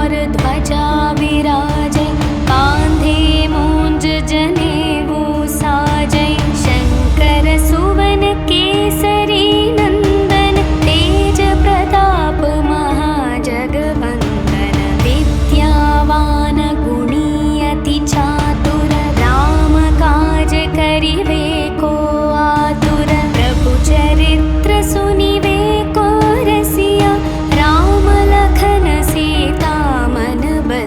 और ध्वजा विराजै, कांधे मूंज जनेऊ साजै। शंकर सुवन केसरी नंदन, तेज प्रताप महाजगवंदन। विद्यावान गुणी अति चातुर, राम काज करिवे को आतुर। प्रभु चरित्र सुनिवे को रसिया, राम लखन सीता मन बसिया।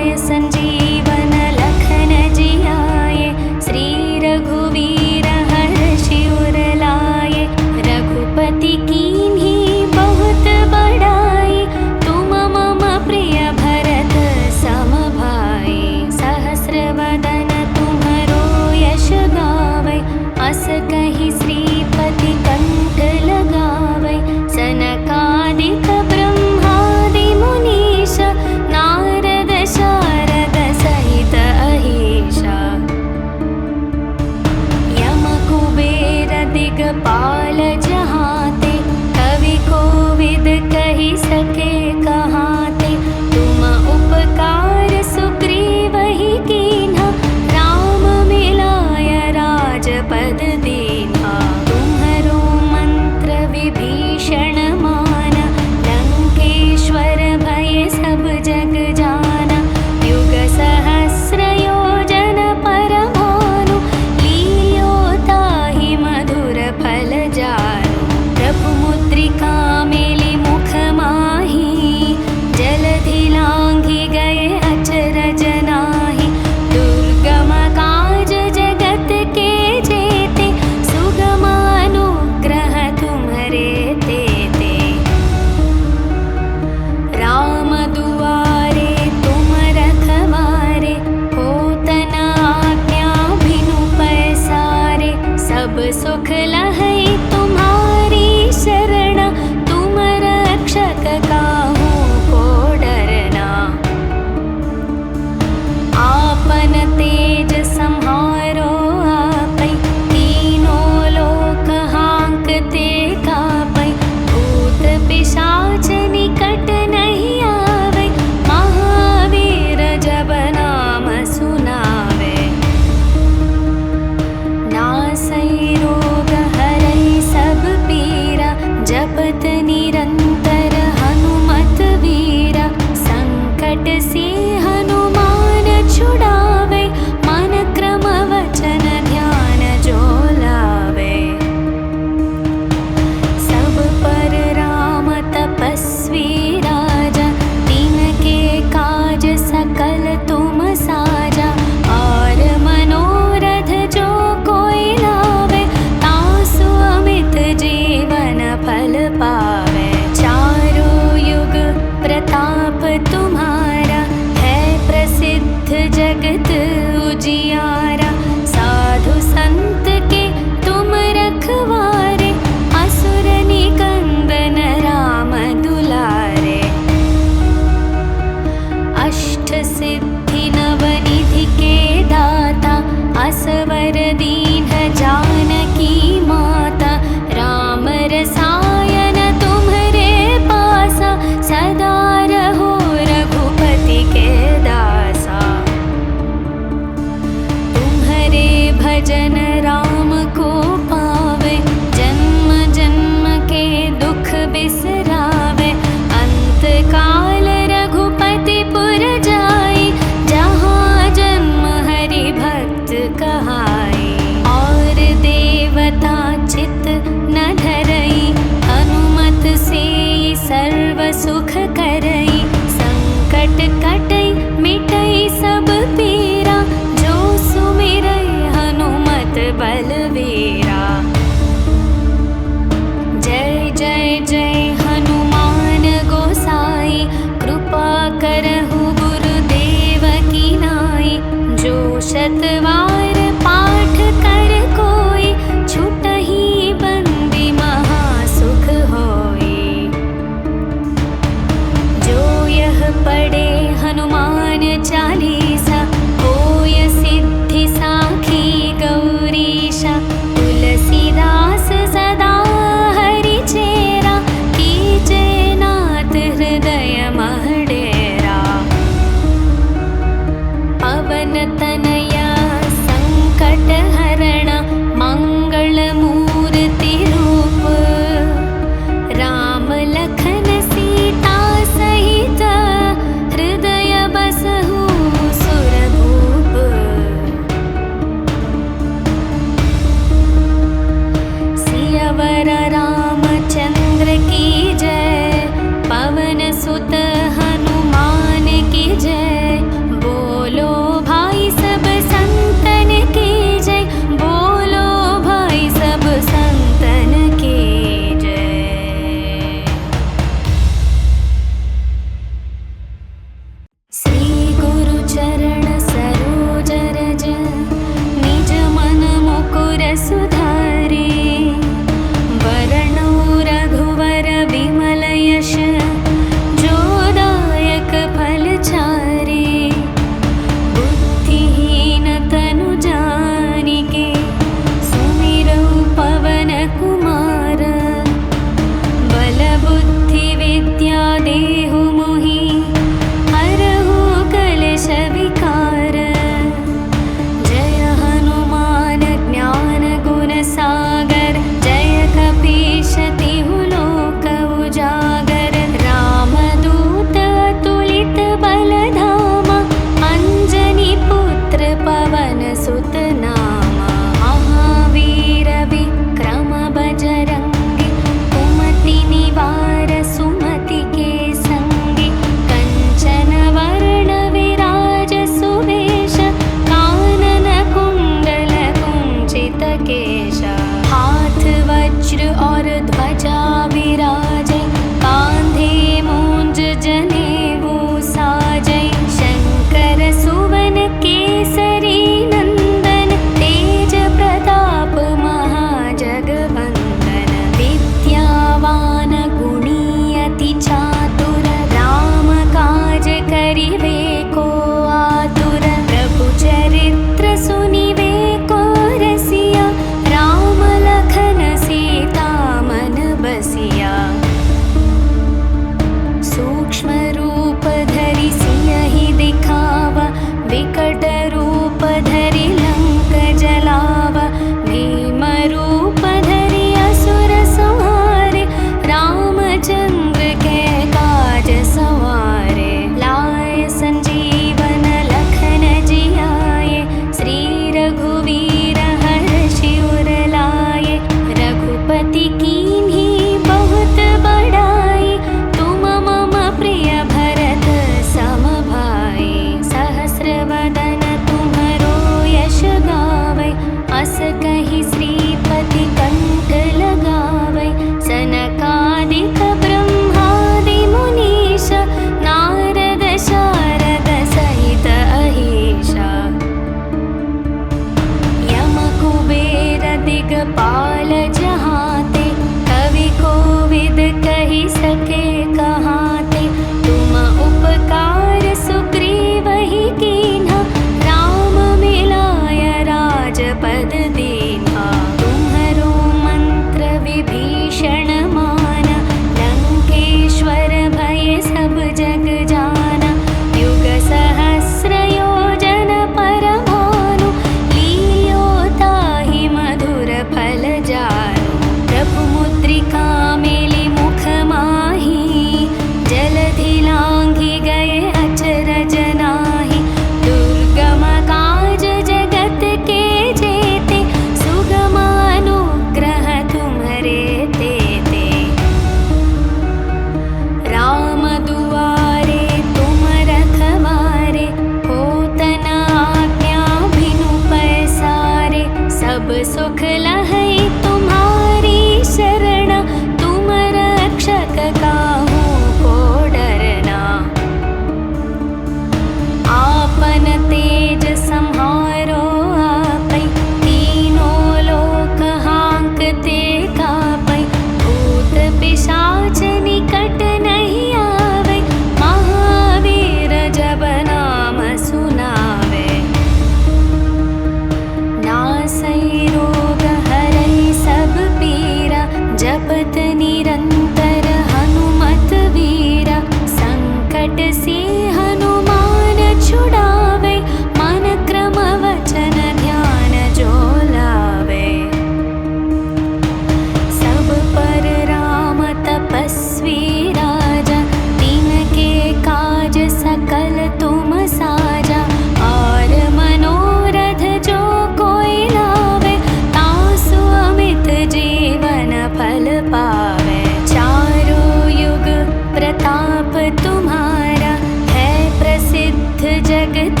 जगत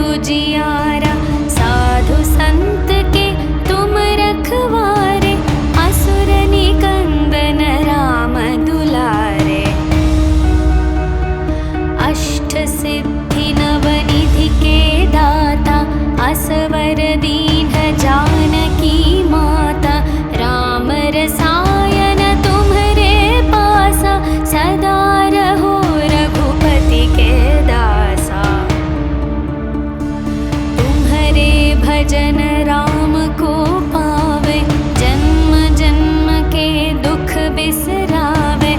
उजियारा। साधु संत के तुम रखवारे, असुर निकंदन राम दुलारे। अष्ट सिद्धि नवनिधि के दाता, असवर दीन जानकी माता। राम रसायन तुम्हरे पासा, सदा रहो रघुपति के दासा। तुम्हरे भजन राम को पावे, जन्म जन्म के दुख बिसरावे।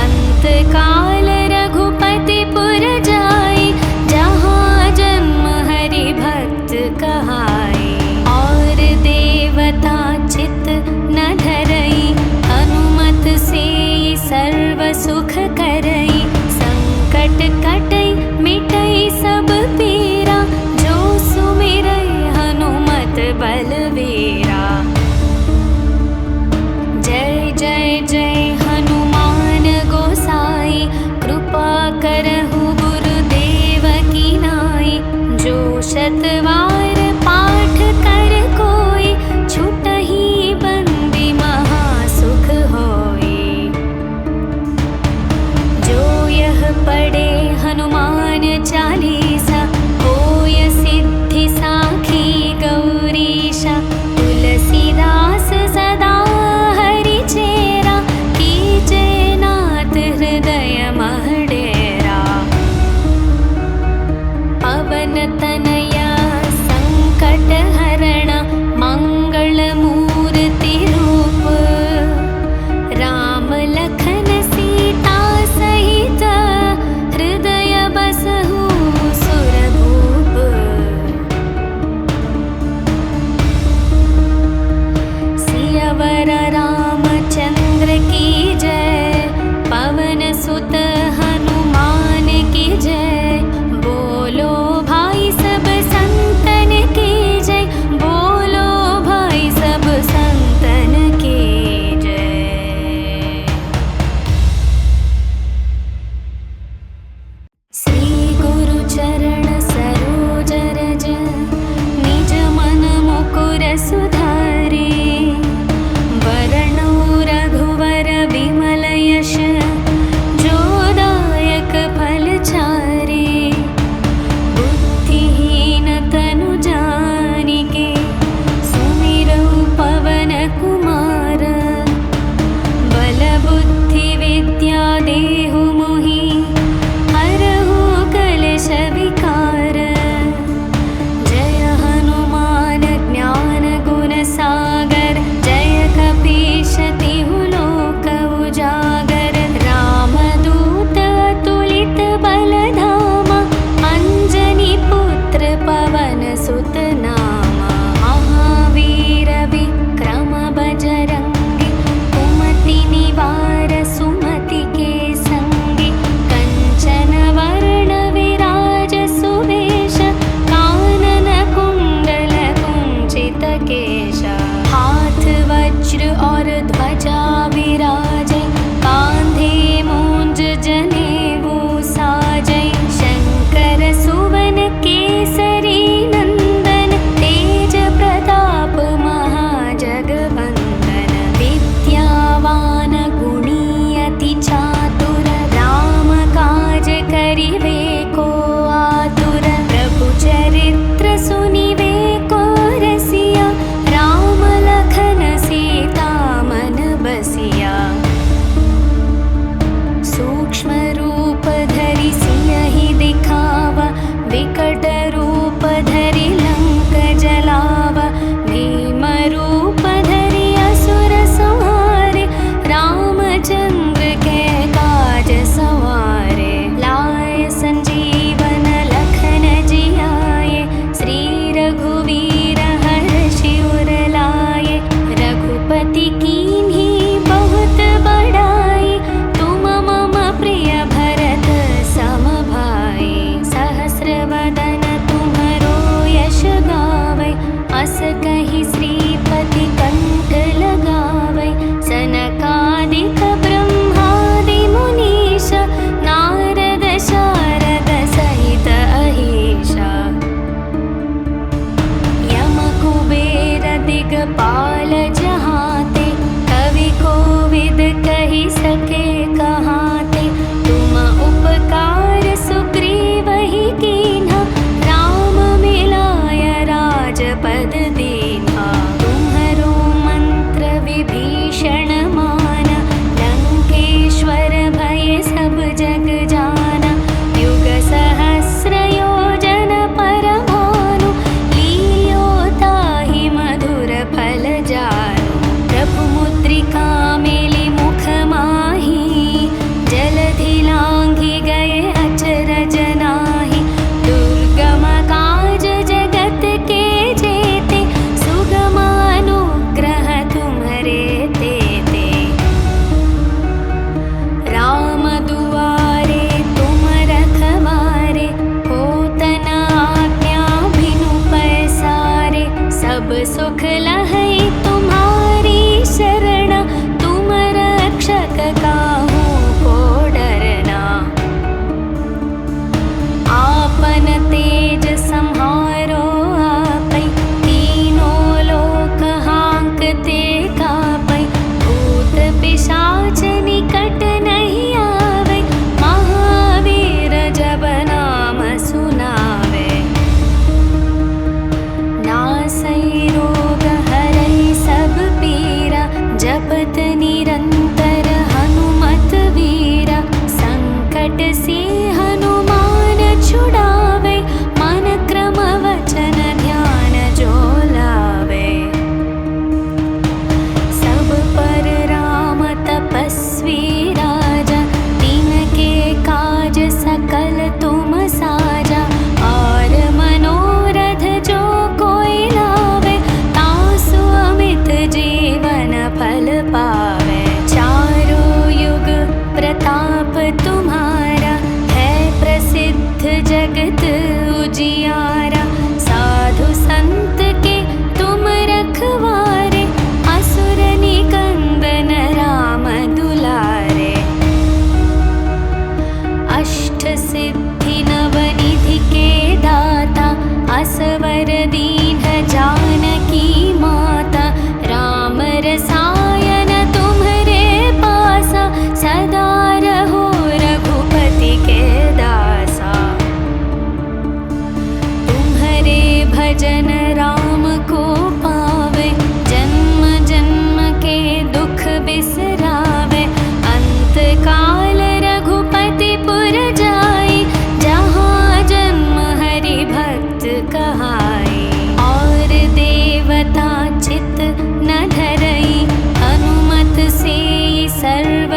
अंत काल रघुपति पुर जाई, जहाँ जन्म हरि भक्त कहाई। और देवता चित न धरई, हनुमत से सर्व सुख करई। संकट कटई मिटई सब पीरा, जो सुमिरई हनुमत बलवीरा। जय जय जय हनुमान गोसाई, कृपा करहु गुरुदेव की नाई। जो शतवार पाठ कर कोई, छुटहि बंदी महासुख होई। जो यह पढ़े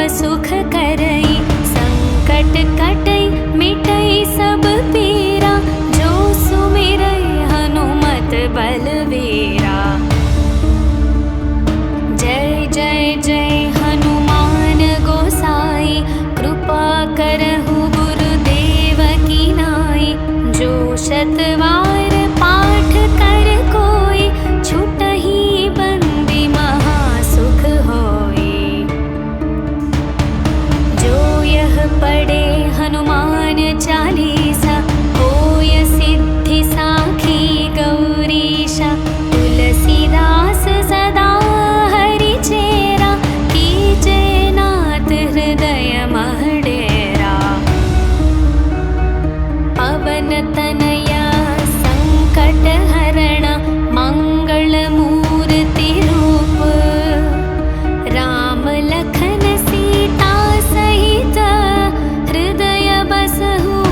सुख करई, संकट कटई मिटई सब पीरा, जो सुमिरै हनुमत बलवीरा। जय जय जय हनुमान गोसाई, कृपा करहु गुरुदेव की नाई। जो शतवार पाठ कर कोई, छुटहि बंदी महासुख होई। जो यह पढ़े हनुमान चालीसा, होय सिद्धि साखी गौरीशा। तुलसीदास सदा हरि चेरा, कीजे नाथ हृदय मह डेरा। पवन तनया संकट हरण, मंगल मूर्ति रूप। राम लखन सीता सहित, हृदय बसहु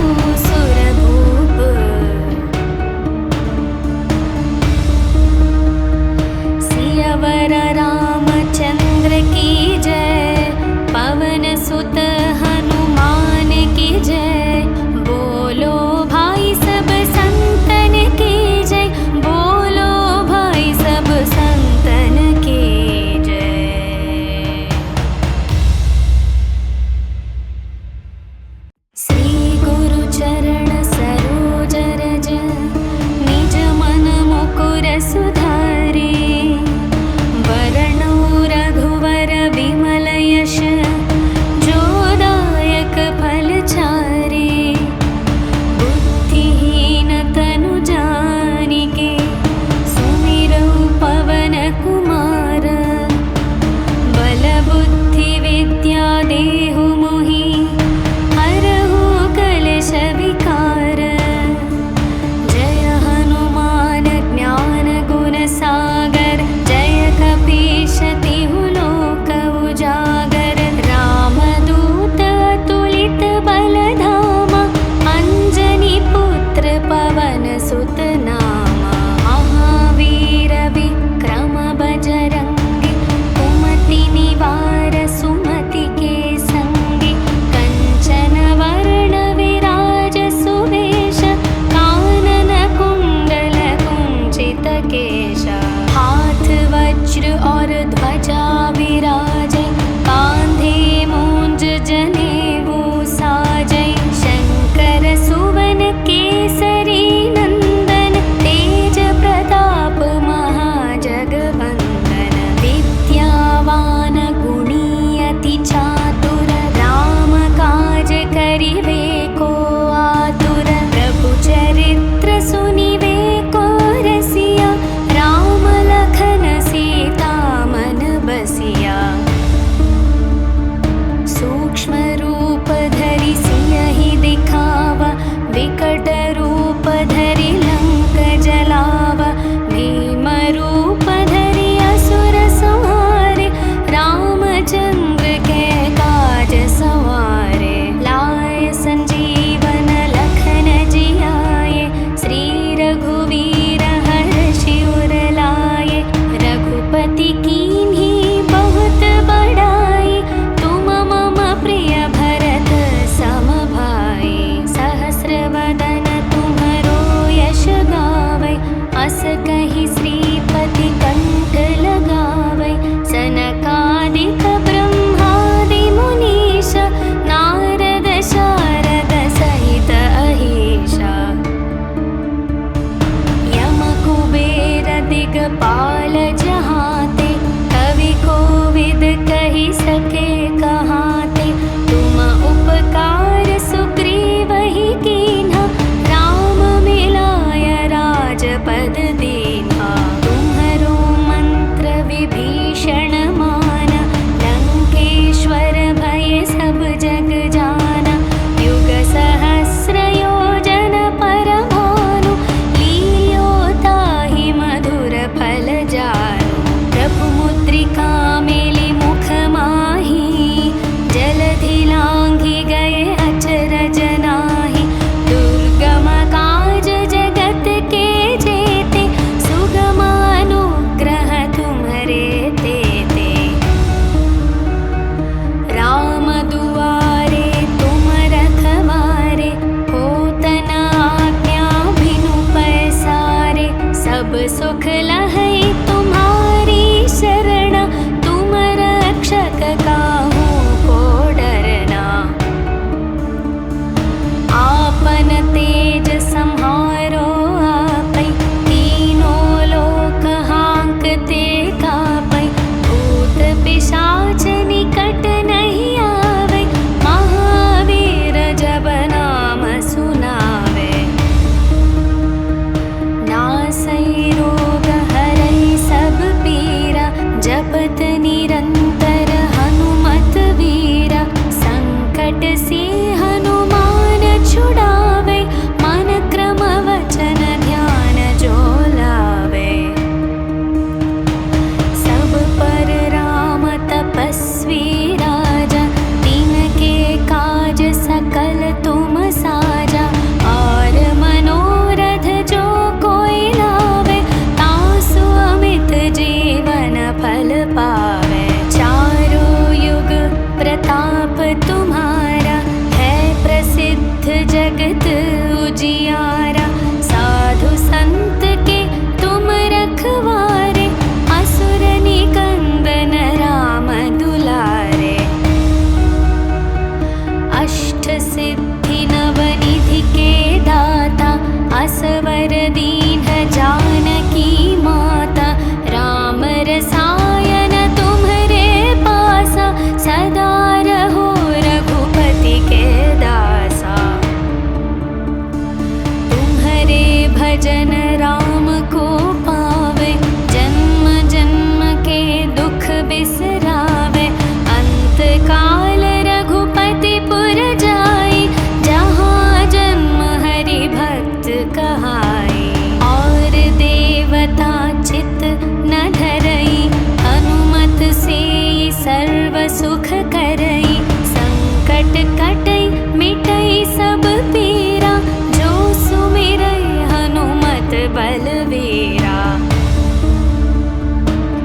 हरई, संकट कटई मिटई सब पीरा, जो सुमिरै हनुमत बलवीरा।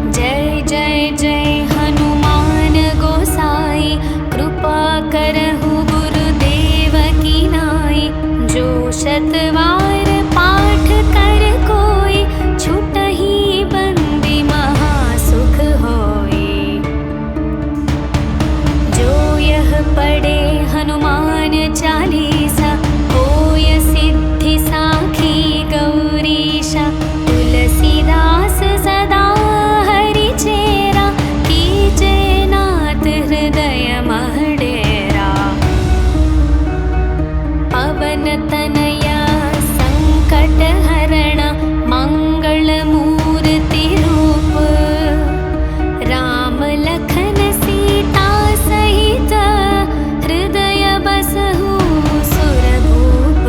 जय जय जय हनुमान गोसाई, कृपा करहु गुरुदेव की नाई। जो शतवार पाठ कर कोई, छुटहि बंदी महासुख होई। जो यह पढ़े हनुमान चालीसा, होय सिद्धि साखी गौरीशा। तुलसीदास सदा हरि चेरा, कीजे नाथ हृदय मह डेरा। पवन तनया संकट हरण, मंगल मूर्ति रूप। राम लखन सीता सहित, हृदय बसहु सुरभूप।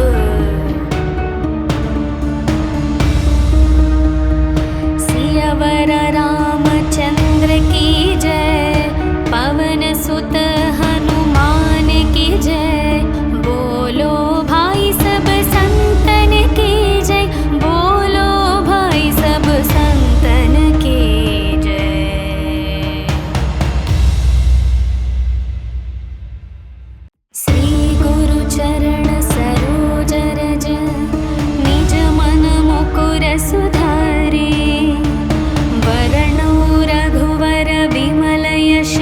सियावर रामचंद्र की जय, पवन सुत हनुमान की जय। बोलो भाई सब संतन की जय, बोलो भाई सब संतन की जय। श्री गुरु चरण सरोज रज, निज मन मुकुर सुधारे। वरणो रघुवर विमल यश,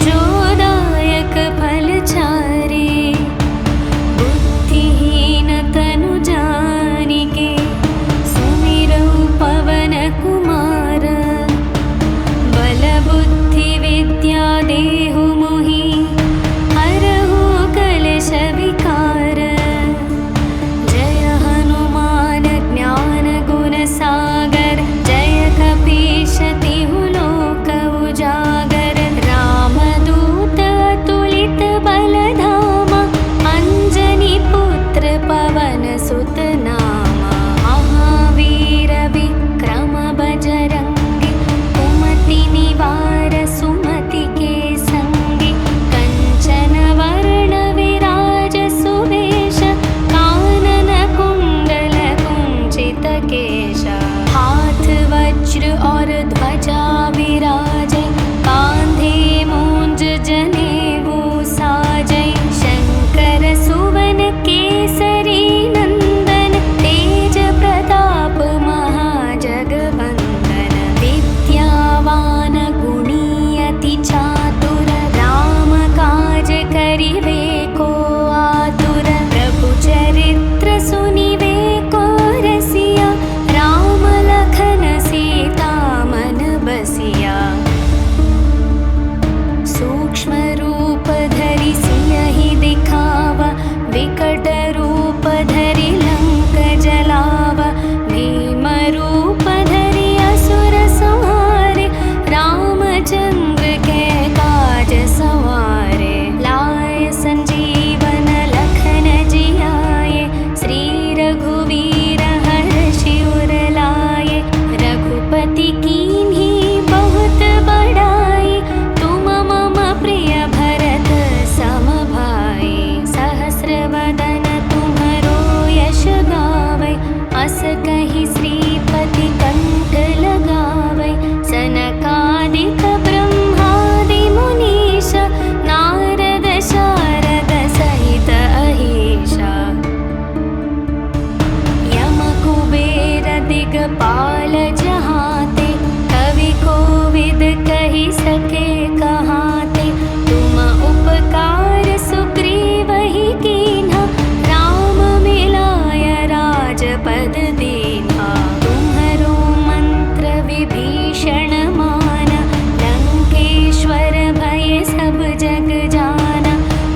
जो दायक फल चारे। बुद्धिहीन तनु जानिके, सुमिरौ पवन कुमार। बल बुद्धि विद्या देहु मोहि, हरहु कलेश विकार। जय हनुमान ज्ञान गुण सागर, जय कपीश तिहु लोक उजागर। रामदूत अतुलित बल धामा, अंजनी पुत्र पवन सुत नामा। महावीर विक्रम बजरंगी, कुमति निवार सुमति के संगी। कंचन वर्ण विराज सुवेश, कानन कुंडल कुंचित केश। हाथ वज्र और ध्वजा विराजे, कांधे मूंज जनेऊ साजै। शंकर सुवन केसरी नंदन, तेज प्रताप महाजगवंदन। विद्यावान गुणी अति चातुर, राम काज करिवे को आतुर। प्रभु चरित्र सुनिवे को रसिया, राम लखन सीता मन बसिया। सूक्ष्म रूप धरि सियहि दिखावा, विकट रूप धरि लंक जलावा। भीम रूप धरि असुर संहारे, रामचंद्र के काज सवारे। लाए संजीवन लखन जियाए, श्री रघुवीर हर्षि उर लाए। रघुपति कीन्ही बहुत बड़ाई, तुम मम प्रिय भरत सम भाई। सहस्र वदन तुम्हरो यश गावै, अस कहि श्रीपति कंठ लगावै। सनकादिक ब्रह्मादि मुनीश, नारद शारद सहित अहीशा। यम कुबेर दिगपाल जहाते, कवि कोविद कहि सके कहाते। तुम उपकार सुग्रीवहि कीन्हा, राम मिलाय राजपद दीन्हा। तुम्हरो मंत्र विभीषण माना, लंकेश्वर भय सब जग जाना।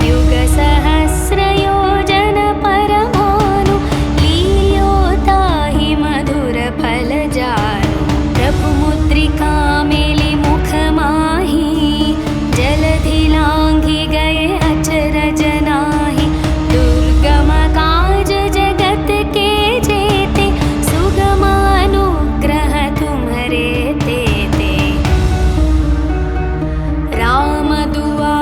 युग सहस्र योजन पर भानु, लील्यो ताहि मधुर फल जानु। प्रभु मुद्रिका मेलि मुख माहि, जलधि लांघि गए अचरज नाही। दुर्गम काज जगत के जेते, सुगम अनुग्रह तुम्हरे तेते। राम दुआ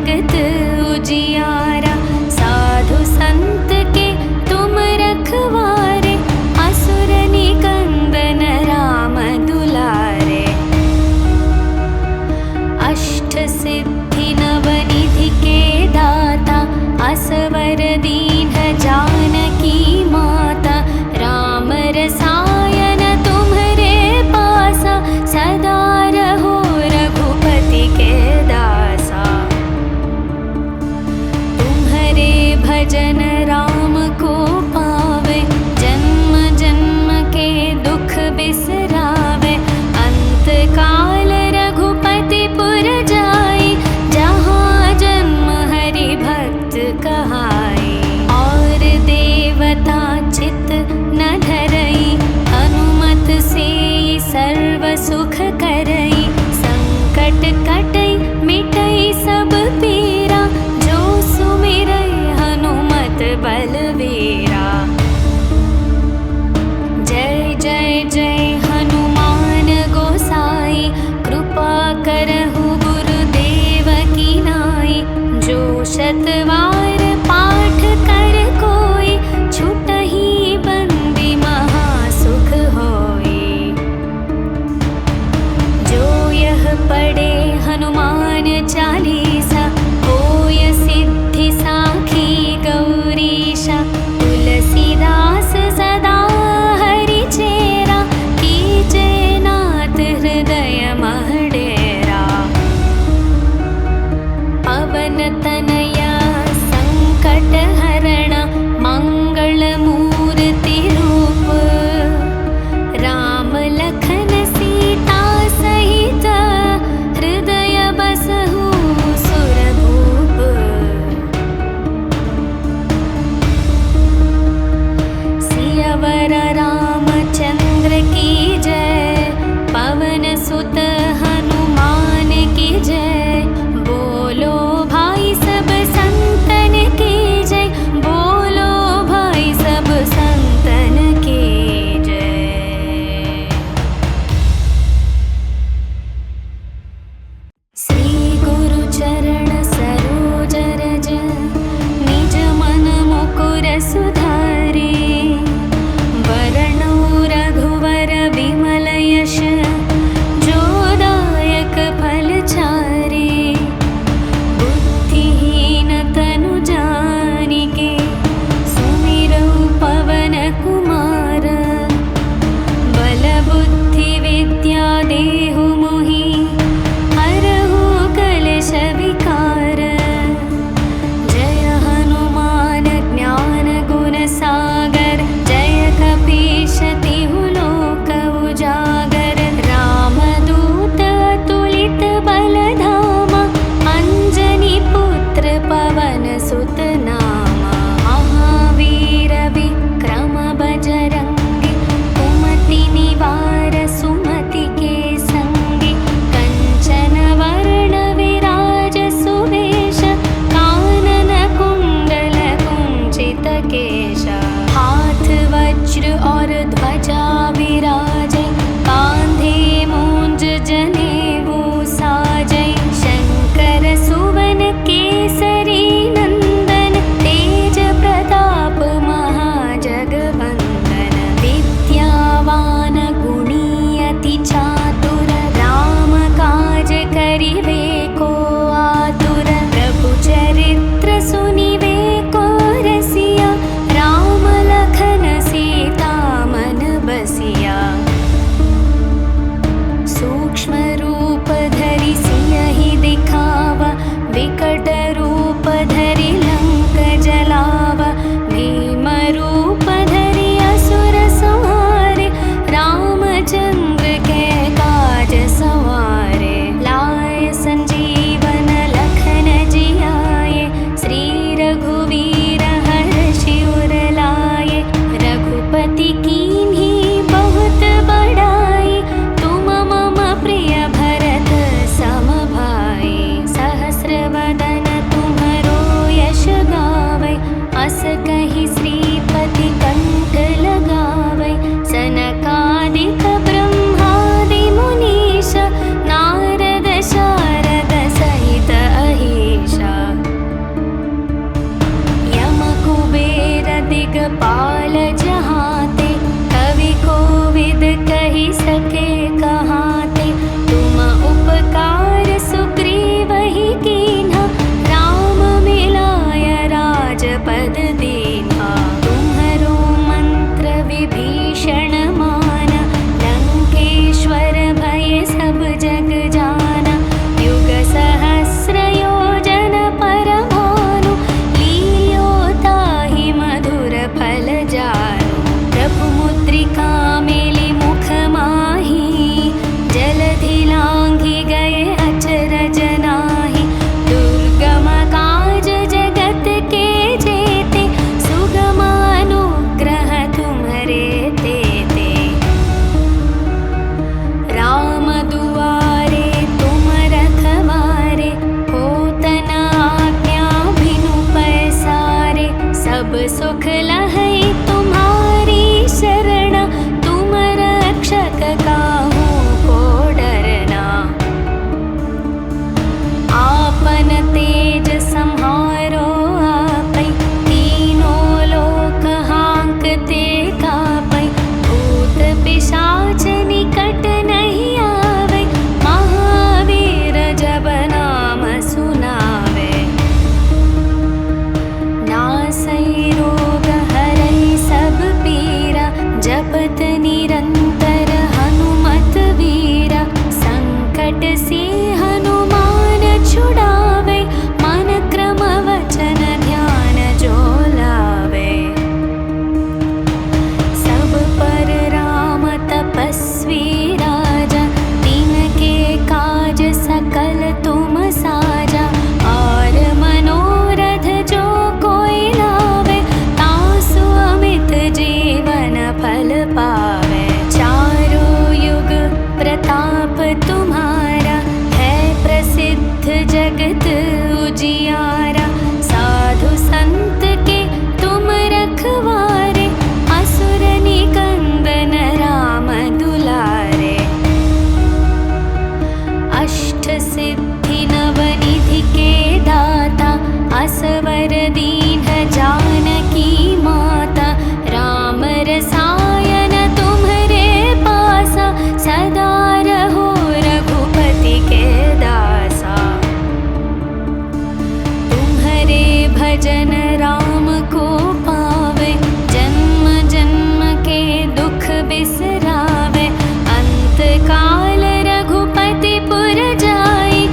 जगत उजियारा। साधु संत के तुम रखवारे, असुर निकंदन राम दुलारे। अष्ट सिद्धि नवनिधि के दाता, असवर दीन जानकी माता। राम रसायन तुम्हरे पासा, सदा रहो रघुपति के दासा। तुम्हरे भजन राम को पावे, जन्म जन्म के दुख बिसरावे। अंत काल रघुपति पुर जाई, जहाँ जन्म हरि भक्त कहाई। और देवता चित न धरई, हनुमत से सर्व सुख करई। संकट कटई मिटई सब पीरा, जो सुमिरई हनुमत बलवीरा। जय जय जय हनुमान गोसाई, कृपा करहु गुरुदेव की नाई। जो शतवार पाठ कर कोई, छुटहि बंदी महासुख होई। जो यह पढ़े हनुमान चालीसा, होय सिद्धि साखी गौरीशा। तुलसीदास सदा हरि चेरा, कीजे नाथ हृदय मह डेरा। पवन तनया जगत उजियारा। साधु संत के तुम रखवारे, असुर निकंदन राम दुलारे। अष्ट सिद्धि नवनिधि के दाता, असवर दीन जानकी माता। राम रसायन तुम्हरे पासा, सदा रहो रघुपति के दासा। तुम्हरे भजन राम को पावे, जन्म जन्म के दुख बिसरावे। अंत काल रघुपति पुर जाई,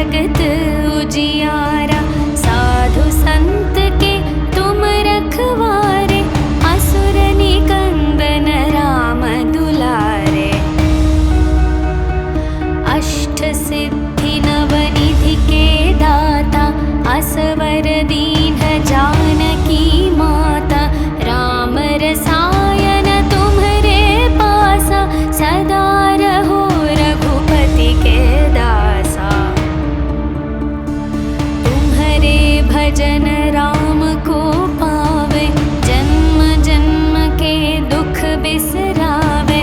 जगत उजियारा। साधु संत के तुम रखवारे, असुर निकंदन राम दुलारे। अष्ट सिद्धि नवनिधि के दाता, असवर दीन जानकी माता। राम रसायन तुम्हरे पासा, सदा रहो रघुपति के दासा। तुम्हरे भजन राम को पावे, जन्म जन्म के दुख बिसरावे।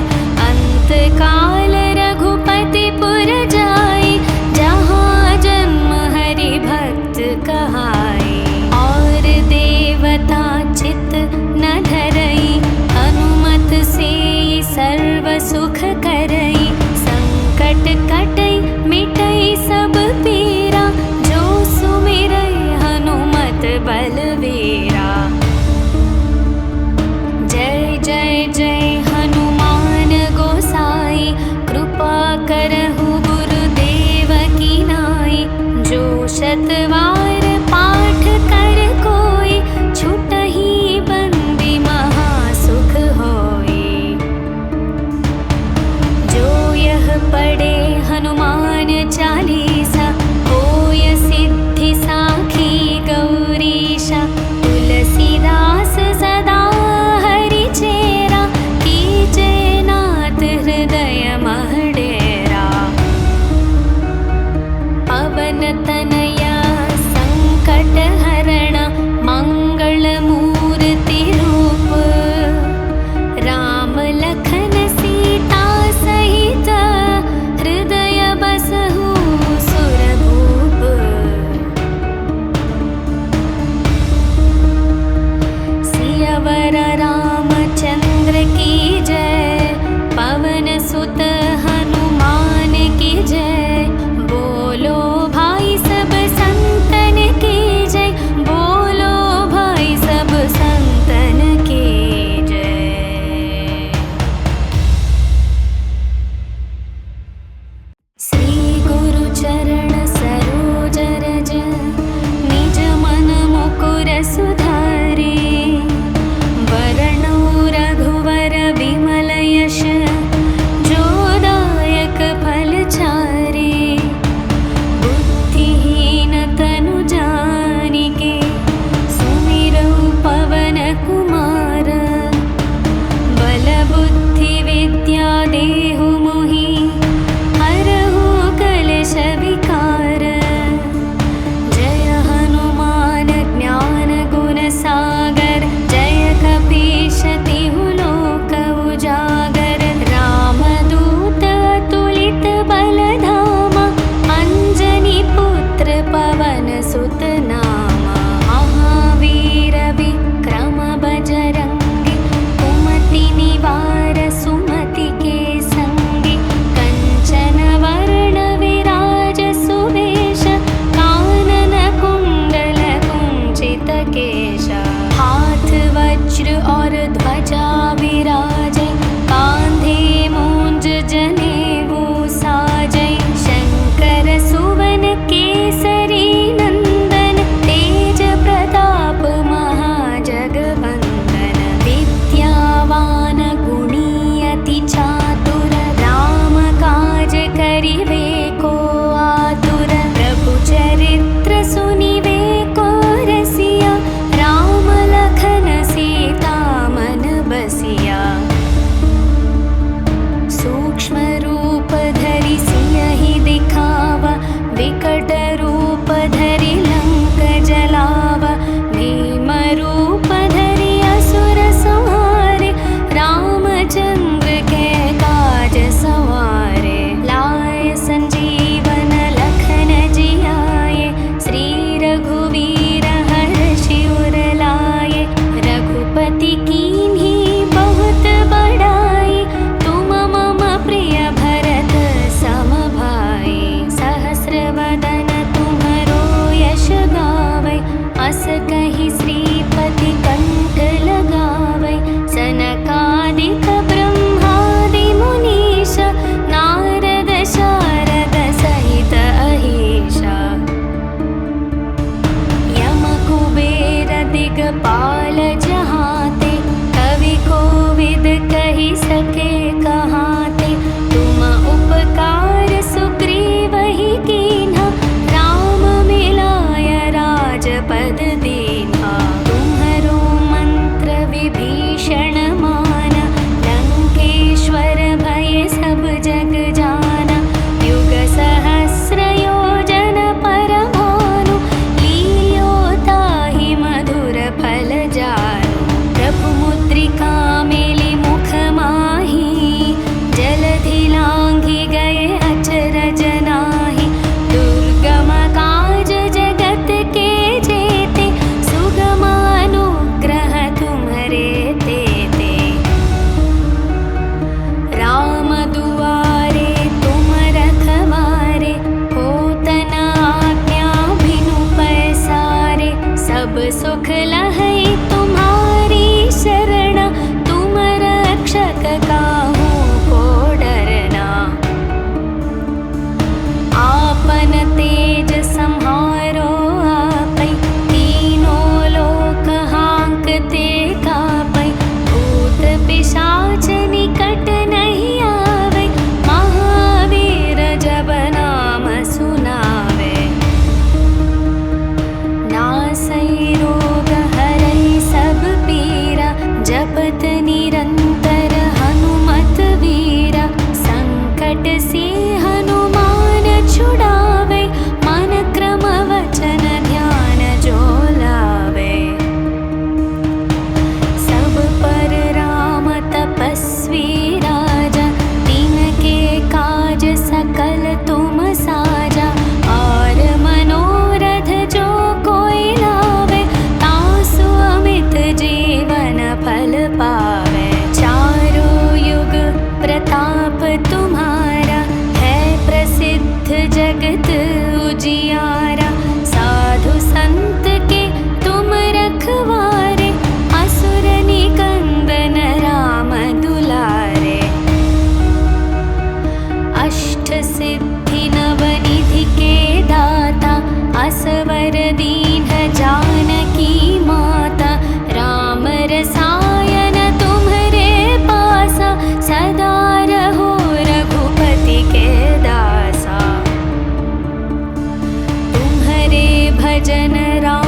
अंत काल रघुपति पुर जाई, जहाँ जन्म हरि भक्त कहाई। और देवता चित न धरई, हनुमत से सर्व सुख करई। संकट कटई मिटई सब पीरा, जो सुमिरई हनुमत बलवीरा। जय जय जय हनुमान गोसाई, कृपा करहु गुरुदेव की नाई। जो शतवार पाठ कर कोई, छुटहि बंदी महासुख होई। जो यह पढ़े हनुमान चालीसा, होय सिद्धि साखी गौरीशा। तुलसीदास सदा हरि चेरा, कीजे नाथ हृदय मह डेरा। पवन तनया संकट हरण, मंगल मूर्ति रूप। राम लखन सीता सहित, हृदय बसहु सुरभूप। सियावर रामचंद्र की जय, पवन सुत हनुमान की जय। बोलो भाई सब संतन की जय, बोलो भाई सब संतन की जय। श्री गुरु चरण सरोज रज, निज मन मुकुर सुधारे। वरणो रघुवर विमल यश, जो दायक फल चारे। बुद्धिहीन तनु जानिके, सुमिरौ पवन कुमार। बल बुद्धि विद्या देहु मोहि, हरहु कलेश विकार। जय हनुमान ज्ञान गुण सागर, जय कपीश तिहु लोक उजागर। रामदूत अतुलित बल धामा, अंजनी पुत्र पवन सुत नामा। महावीर विक्रम बजरंगी, कुमति निवार सुमति के संगी। कंचन वर्ण विराज सुवेश, कानन कुंडल कुंचित केश। हाथ वज्र और ध्वजा विराजे, कांधे मूंज जनेऊ साजे। शंकर सुवन केसरी नंदन, तेज प्रताप महाजगवंदन। विद्यावान गुणी अति चातुर, राम काज करिवे को आतुर। प्रभु चरित्र सुनिवे को रसिया, राम लखन सीता मन बसिया। सूक्ष्म रूप धरि सियहि दिखावा, विकट रूप धरि लंक जलावा। भीम रूप धरि असुर संहारे, रामचंद्र के काज सवारे। लाए संजीवन लखन जियाए, श्री रघुवीर हर्षि उर लाए। रघुपति कीन्ही बहुत बड़ाई, तुम मम प्रिय भरत सम भाई। सहस्र वदन तुम्हरो यश गावै, अस कहि श्रीपति भजन राम